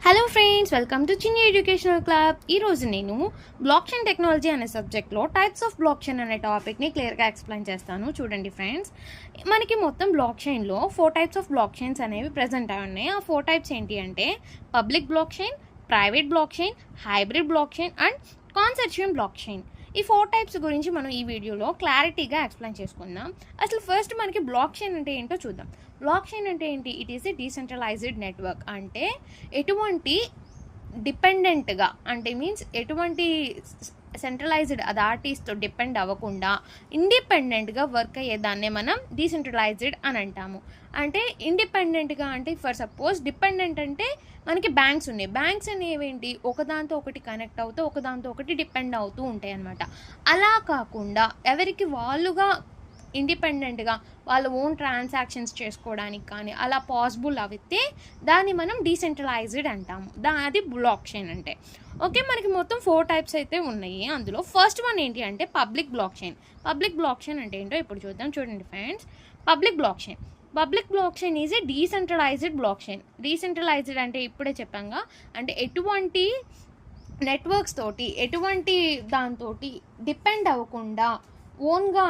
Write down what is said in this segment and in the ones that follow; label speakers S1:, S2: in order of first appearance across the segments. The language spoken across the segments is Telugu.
S1: హలో ఫ్రెండ్స్, వెల్కమ్ టు చిన్ని ఎడ్యుకేషనల్ క్లబ్. ఈరోజు నేను బ్లాక్ చైన్ టెక్నాలజీ అనే సబ్జెక్ట్లో టైప్స్ ఆఫ్ బ్లాక్ చైన్ అనే టాపిక్ని క్లియర్గా ఎక్స్ప్లెయిన్ చేస్తాను. చూడండి ఫ్రెండ్స్, మనకి మొత్తం బ్లాక్ చైన్లో 4 టైప్స్ ఆఫ్ బ్లాక్ చైన్స్ అనేవి ప్రజెంట్ అయి ఉన్నాయి. ఆ 4 టైప్స్ ఏంటి అంటే public block chain, private block chain, hybrid block chain and consortium block chain. ఈ 4 టైప్స్ గురించి మనం ఈ వీడియోలో క్లారిటీగా ఎక్స్ప్లెయిన్ చేసుకుందాం. అసలు ఫస్ట్ మనకి బ్లాక్ చైన్ అంటే ఏంటో చూద్దాం. బ్లాక్ చైన్ అంటే ఏంటి? It is a decentralised network. అంటే ఎటువంటి డిపెండెంట్గా అంటే మీన్స్ ఎటువంటి సెంట్రలైజ్డ్ అథారిటీస్తో డిపెండ్ అవ్వకుండా ఇండిపెండెంట్గా వర్క్ అయ్యేదాన్నే మనం డీసెంట్రలైజ్డ్ అని అంటాము. అంటే ఇండిపెండెంట్గా అంటే ఫర్ సపోజ్ డిపెండెంట్ అంటే మనకి బ్యాంక్స్ ఉన్నాయి. బ్యాంక్స్ అనేవేంటి ఒకదాంతో ఒకటి కనెక్ట్ అవుతూ ఒకదాంతో ఒకటి డిపెండ్ అవుతూ ఉంటాయి అన్నమాట. అలా కాకుండా ఎవరికి వాళ్ళుగా ఇండిపెండెంట్గా వాళ్ళ ఓన్ ట్రాన్సాక్షన్స్ చేసుకోవడానికి కానీ అలా పాసిబుల్ అయితే దాన్ని మనం డీసెంట్రలైజ్డ్ అంటాము. అది బ్లాక్ చైన్ అంటే. ఓకే, మనకి మొత్తం 4 టైప్స్ అయితే ఉన్నాయి. అందులో ఫస్ట్ వన్ ఏంటి అంటే public block chain. Public block chain అంటే ఏంటో ఇప్పుడు చూద్దాం. చూడండి friends, public block chain is a decentralised block chain. Decentralised అంటే ఇప్పుడే చెప్పాంగా, అంటే ఎటువంటి నెట్వర్క్స్ తోటి ఎటువంటి దాంతో డిపెండ్ అవ్వకుండా ఓన్గా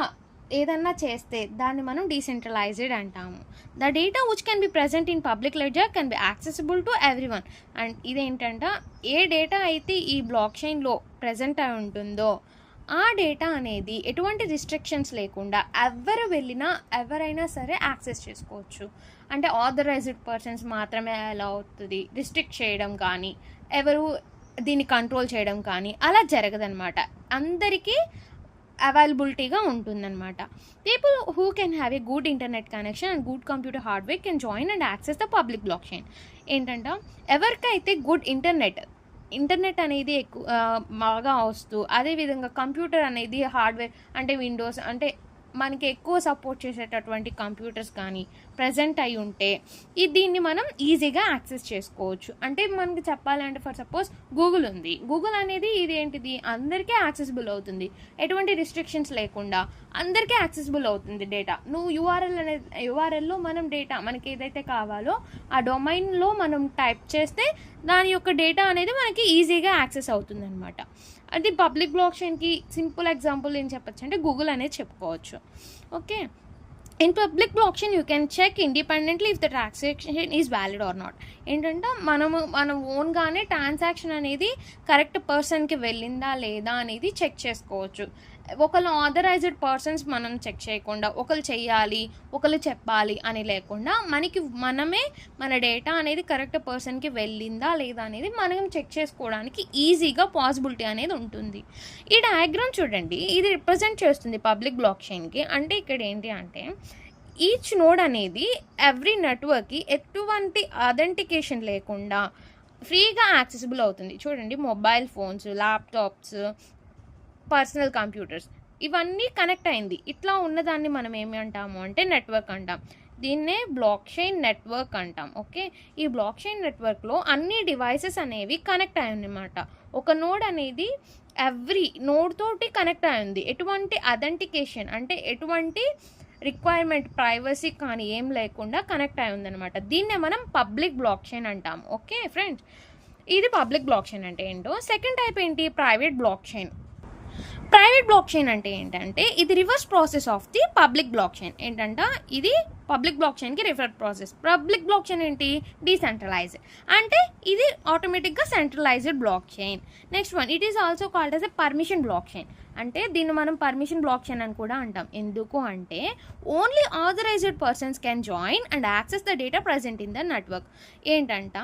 S1: ఏదన్నా చేస్తే దాన్ని మనం డీసెంట్రలైజ్డ్ అంటాము. The data which can be present in public ledger can be accessible to everyone. And ఇదేంటంటే ఏ డేటా అయితే ఈ బ్లాక్ చైన్లో ప్రెజెంట్ అయి ఉంటుందో ఆ డేటా అనేది ఎటువంటి రిస్ట్రిక్షన్స్ లేకుండా ఎవరు వెళ్ళినా ఎవరైనా సరే యాక్సెస్ చేసుకోవచ్చు. అంటే ఆథరైజ్డ్ పర్సన్స్ మాత్రమే అలా అవుతుంది. రిస్ట్రిక్ట్ చేయడం కానీ ఎవరు దీన్ని కంట్రోల్ చేయడం కానీ అలా జరగదనమాట. అందరికీ అవైలబిలిటీగా ఉంటుందన్నమాట. People who can have a good internet connection and good computer hardware can join and access the public block chain. ఏంటంటే ఎవరికైతే గుడ్ ఇంటర్నెట్ అనేది ఎక్కువ బాగా వస్తూ, అదేవిధంగా కంప్యూటర్ అనేది హార్డ్వేర్ అంటే విండోస్ అంటే మనకి ఎక్కువ సపోర్ట్ చేసేటటువంటి కంప్యూటర్స్ కానీ ప్రజెంట్ అయి ఉంటే దీన్ని మనం ఈజీగా యాక్సెస్ చేసుకోవచ్చు. అంటే మనకి చెప్పాలంటే ఫర్ సపోజ్ గూగుల్ ఉంది. గూగుల్ అనేది ఇది ఏంటిది అందరికీ యాక్సెసిబుల్ అవుతుంది. ఎటువంటి రిస్ట్రిక్షన్స్ లేకుండా అందరికీ యాక్సెసిబుల్ అవుతుంది డేటా. నువ్వు యూఆర్ఎల్లో మనం డేటా మనకి ఏదైతే కావాలో ఆ డొమైన్లో మనం టైప్ చేస్తే దాని యొక్క డేటా అనేది మనకి ఈజీగా యాక్సెస్ అవుతుంది అనమాట. అది పబ్లిక్ బ్లాక్ చైన్కి సింపుల్ ఎగ్జాంపుల్ ఏం చెప్పచ్చు అంటే గూగుల్ అనేది చెప్పుకోవచ్చు. Okay, in public block chain you can check independently if the transaction is valid or not. ఏంటంటే మనం ఓన్గానే ట్రాన్సాక్షన్ అనేది కరెక్ట్ పర్సన్కి వెళ్ళిందా లేదా అనేది చెక్ చేసుకోవచ్చు. ఒకళ్ళు ఆథరైజ్డ్ పర్సన్స్ మనం చెక్ చేయకుండా ఒకళ్ళు చెయ్యాలి ఒకళ్ళు చెప్పాలి అని లేకుండా మనమే మన డేటా అనేది కరెక్ట్ పర్సన్కి వెళ్ళిందా లేదా అనేది మనం చెక్ చేసుకోవడానికి ఈజీగా పాసిబిలిటీ అనేది ఉంటుంది. ఈ డయాగ్రామ్ చూడండి, ఇది రిప్రజెంట్ చేస్తుంది పబ్లిక్ బ్లాక్ చైన్కి. అంటే ఇక్కడ ఏంటి అంటే ఈచ్ నోడ్ అనేది ఎవ్రీ నెట్వర్క్కి ఎటువంటి అథెంటికేషన్ లేకుండా ఫ్రీగా యాక్సెసిబుల్ అవుతుంది. చూడండి, mobile phones, laptops, personal computers ఇవన్నీ కనెక్ట్ అయింది. ఇట్లా ఉన్నదాన్ని మనం ఏమి అంటాము అంటే నెట్వర్క్ అంటాం. దీన్నే బ్లాక్ చైన్ నెట్వర్క్ అంటాం. ఓకే, ఈ బ్లాక్ చైన్ నెట్వర్క్లో అన్ని డివైసెస్ అనేవి కనెక్ట్ అయ్యి అన్నమాట. ఒక నోడ్ అనేది ఎవ్రీ నోడ్ తోటి కనెక్ట్ అయింది. ఎటువంటి అథెంటికేషన్ అంటే ఎటువంటి రిక్వైర్మెంట్ ప్రైవసీ కానీ ఏం లేకుండా కనెక్ట్ అయి ఉందన్నమాట. దీన్నే మనం పబ్లిక్ బ్లాక్ చైన్ అంటాం. ఓకే ఫ్రెండ్స్, ఇది పబ్లిక్ బ్లాక్ చైన్ అంటే ఏంటో. సెకండ్ టైప్ ఏంటి? Private block chain. Private block chain అంటే ఏంటంటే ఇది reverse process of the public block chain. ఏంటంటే ఇది పబ్లిక్ బ్లాక్ చైన్కి reverse process. Public block chain ఏంటి? డీసెంట్రలైజ్డ్. అంటే ఇది ఆటోమేటిక్గా centralised block chain. Next one, it is also called as a permission block chain. అంటే దీన్ని మనం పర్మిషన్ బ్లాక్ చైన్ అని కూడా అంటాం. ఎందుకు అంటే only authorized persons can join and access the data present in the network. ఏంటంట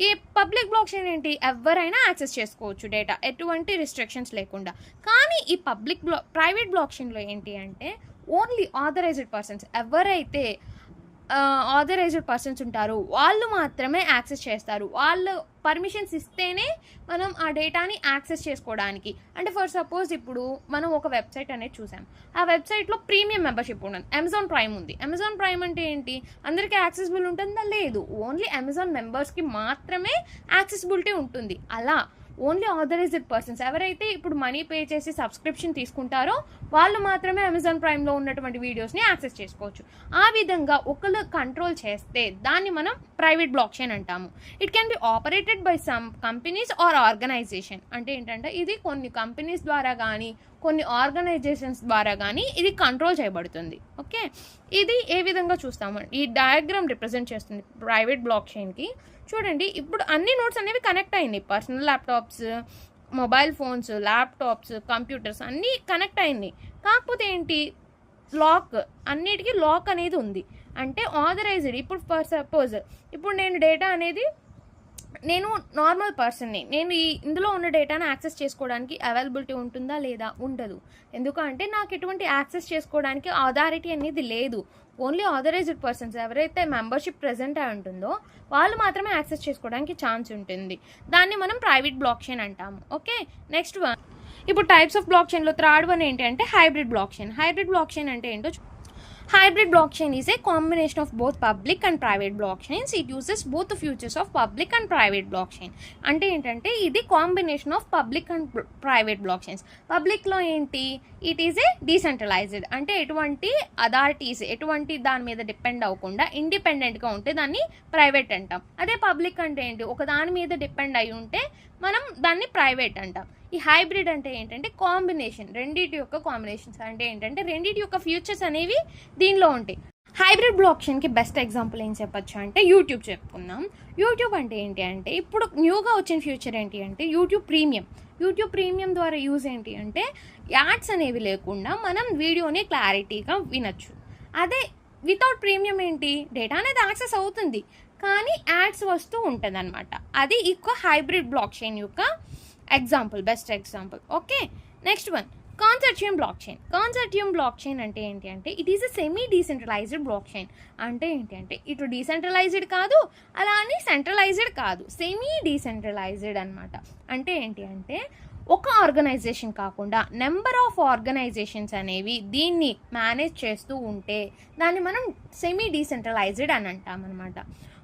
S1: ఈ పబ్లిక్ బ్లాక్ చైన్ ఏంటి? ఎవరైనా యాక్సెస్ చేసుకోవచ్చు డేటా ఎటువంటి రిస్ట్రిక్షన్స్ లేకుండా. కానీ ఈ ప్రైవేట్ బ్లాక్ చైన్లో ఏంటి అంటే ఓన్లీ ఆథరైజ్డ్ పర్సన్స్ ఎవరైతే ఆథరైజ్డ్ పర్సన్స్ ఉంటారో వాళ్ళు మాత్రమే యాక్సెస్ చేస్తారు. వాళ్ళు పర్మిషన్స్ ఇస్తేనే మనం ఆ డేటాని యాక్సెస్ చేసుకోవడానికి. అంటే ఫర్ సపోజ్ ఇప్పుడు మనం ఒక వెబ్సైట్ అనేది చూసాం. ఆ వెబ్సైట్లో ప్రీమియం మెంబర్షిప్ ఉంటుంది. అమెజాన్ ప్రైమ్ ఉంది. అమెజాన్ ప్రైమ్ అంటే ఏంటి? అందరికీ యాక్సెసిబుల్ ఉంటుందా? లేదు, ఓన్లీ అమెజాన్ మెంబర్స్కి మాత్రమే యాక్సెసిబిలిటీ ఉంటుంది. అలా ఓన్లీ ఆథరైజ్డ్ పర్సన్స్ ఎవరైతే ఇప్పుడు మనీ పే చేసి సబ్స్క్రిప్షన్ తీసుకుంటారో వాళ్ళు మాత్రమే అమెజాన్ ప్రైమ్లో ఉన్నటువంటి వీడియోస్ని యాక్సెస్ చేసుకోవచ్చు. ఆ విధంగా ఒకళ్ళు కంట్రోల్ చేస్తే దాన్ని మనం ప్రైవేట్ బ్లాక్ చైన్ అంటాము. It can be operated by some companies or organisation. అంటే ఏంటంటే ఇది కొన్ని కంపెనీస్ ద్వారా కానీ కొన్ని ఆర్గనైజేషన్స్ ద్వారా కానీ ఇది కంట్రోల్ చేయబడుతుంది. ఓకే, ఇది ఏ విధంగా చూస్తాము, ఈ డయాగ్రామ్ రిప్రజెంట్ చేస్తుంది ప్రైవేట్ బ్లాక్ చైన్కి. చూడండి, ఇప్పుడు అన్ని నోట్స్ అనేవి కనెక్ట్ అయింది. Personal laptops, mobile phones, laptops, computers అన్నీ కనెక్ట్ అయింది. కాకపోతే ఏంటి, లాక్, అన్నిటికీ లాక్ అనేది ఉంది. అంటే ఆథరైజ్డ్. ఇప్పుడు ఫర్ సపోజ్ ఇప్పుడు నేను డేటా అనేది నేను నార్మల్ పర్సన్ని, నేను ఇందులో ఉన్న డేటాను యాక్సెస్ చేసుకోవడానికి అవైలబిలిటీ ఉంటుందా లేదా? ఉండదు. ఎందుకంటే నాకు ఎటువంటి యాక్సెస్ చేసుకోవడానికి అథారిటీ అనేది లేదు. ఓన్లీ ఆథరైజ్డ్ పర్సన్స్ ఎవరైతే మెంబర్షిప్ ప్రెజెంట్ అయి ఉంటుందో వాళ్ళు మాత్రమే యాక్సెస్ చేసుకోవడానికి ఛాన్స్ ఉంటుంది. దాన్ని మనం ప్రైవేట్ బ్లాక్ చైన్ అంటాము. Okay, next one. ఇప్పుడు టైప్స్ ఆఫ్ బ్లాక్ చైన్లో థర్డ్ వన్ ఏంటి అంటే hybrid block chain. Hybrid block chain అంటే ఏంటో Hybrid blockchain is a combination of both public and private blockchains. It uses both the features of public and private blockchain. అంటే ఏంటంటే ఇది combination of public and private block chains. పబ్లిక్లో ఏంటి, ఇట్ ఈజ్ ఏ డీసెంట్రలైజ్డ్. అంటే ఎటువంటి అథారిటీస్ ఎటువంటి దాని మీద డిపెండ్ అవ్వకుండా ఇండిపెండెంట్గా ఉంటే దాన్ని ప్రైవేట్ అంటాం. అదే పబ్లిక్ అంటే ఏంటి, ఒక దాని మీద డిపెండ్ అయి ఉంటే మనం దాన్ని ప్రైవేట్ అంటాం. ఈ హైబ్రిడ్ అంటే ఏంటంటే కాంబినేషన్, రెండింటి యొక్క కాంబినేషన్స్. అంటే ఏంటంటే రెండింటి యొక్క ఫ్యూచర్స్ అనేవి దీనిలో ఉంటాయి. హైబ్రిడ్ బ్లాక్ చైన్కి బెస్ట్ ఎగ్జాంపుల్ ఏం చెప్పొచ్చు అంటే యూట్యూబ్ చెప్పుకుందాం. యూట్యూబ్ అంటే ఏంటి అంటే ఇప్పుడు న్యూగా వచ్చిన ఫ్యూచర్ ఏంటి అంటే యూట్యూబ్ ప్రీమియం. యూట్యూబ్ ప్రీమియం ద్వారా యూజ్ ఏంటి అంటే యాడ్స్ అనేవి లేకుండా మనం వీడియోని క్లారిటీగా వినొచ్చు. అదే వితౌట్ ప్రీమియం ఏంటి, డేటా అనేది యాక్సెస్ అవుతుంది కానీ యాడ్స్ వస్తూ ఉంటుంది అనమాట. అది ఇక హైబ్రిడ్ బ్లాక్ చైన్ యొక్క example, best example. Okay, next one consortium block chain. Consortium block chain అంటే ఏంటి అంటే it is a semi decentralised block chain. అంటే ఏంటి అంటే ఇటు డీసెంట్రలైజ్డ్ కాదు, అలా అని సెంట్రలైజ్డ్ కాదు, సెమీ డీసెంట్రలైజ్డ్ అనమాట. అంటే ఏంటి అంటే ఒక ఆర్గనైజేషన్ కాకుండా నెంబర్ ఆఫ్ ఆర్గనైజేషన్స్ అనేవి దీన్ని మేనేజ్ చేస్తూ ఉంటే దాన్ని మనం సెమీ డీసెంట్రలైజ్డ్ అని అంటాం అనమాట.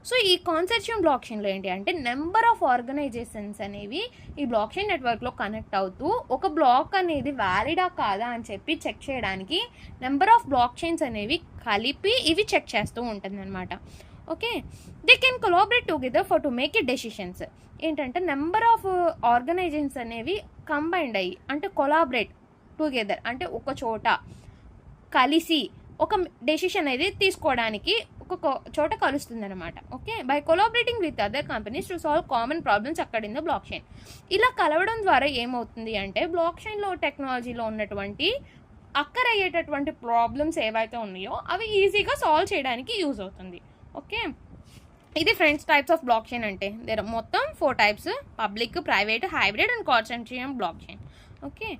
S1: సో ఈ కాన్సార్టియం బ్లాక్ చైన్లో ఏంటి అంటే నెంబర్ ఆఫ్ ఆర్గనైజేషన్స్ అనేవి ఈ బ్లాక్ చైన్ నెట్వర్క్లో కనెక్ట్ అవుతూ ఒక బ్లాక్ అనేది వ్యాలిడా కాదా అని చెప్పి చెక్ చేయడానికి నెంబర్ ఆఫ్ బ్లాక్ చైన్స్ అనేవి కలిపి ఇవి చెక్ చేస్తూ ఉంటుంది అనమాట. Okay, they can collaborate together for to make it decisions. ఏంటంటే నెంబర్ ఆఫ్ ఆర్గనైజేషన్స్ అనేవి కంబైండ్ అయ్యి అంటే కొలాబరేట్ టుగెదర్ అంటే ఒక చోట కలిసి ఒక డెసిషన్ అనేది తీసుకోవడానికి ఒక చోట కలుస్తుంది అనమాట. Okay, by collaborating with other companies to solve common problems అక్కడ ఇన్ ద బ్లాక్ చైన్. ఇలా కలవడం ద్వారా ఏమవుతుంది అంటే బ్లాక్ చైన్లో టెక్నాలజీలో ఉన్నటువంటి అక్కరయ్యేటటువంటి ప్రాబ్లమ్స్ ఏవైతే ఉన్నాయో అవి ఈజీగా సాల్వ్ చేయడానికి యూజ్ అవుతుంది. ఓకే, ఇది friends types of block chain అంటే మొత్తం 4 టైప్స్: public, private, hybrid and consortium block chain. Okay.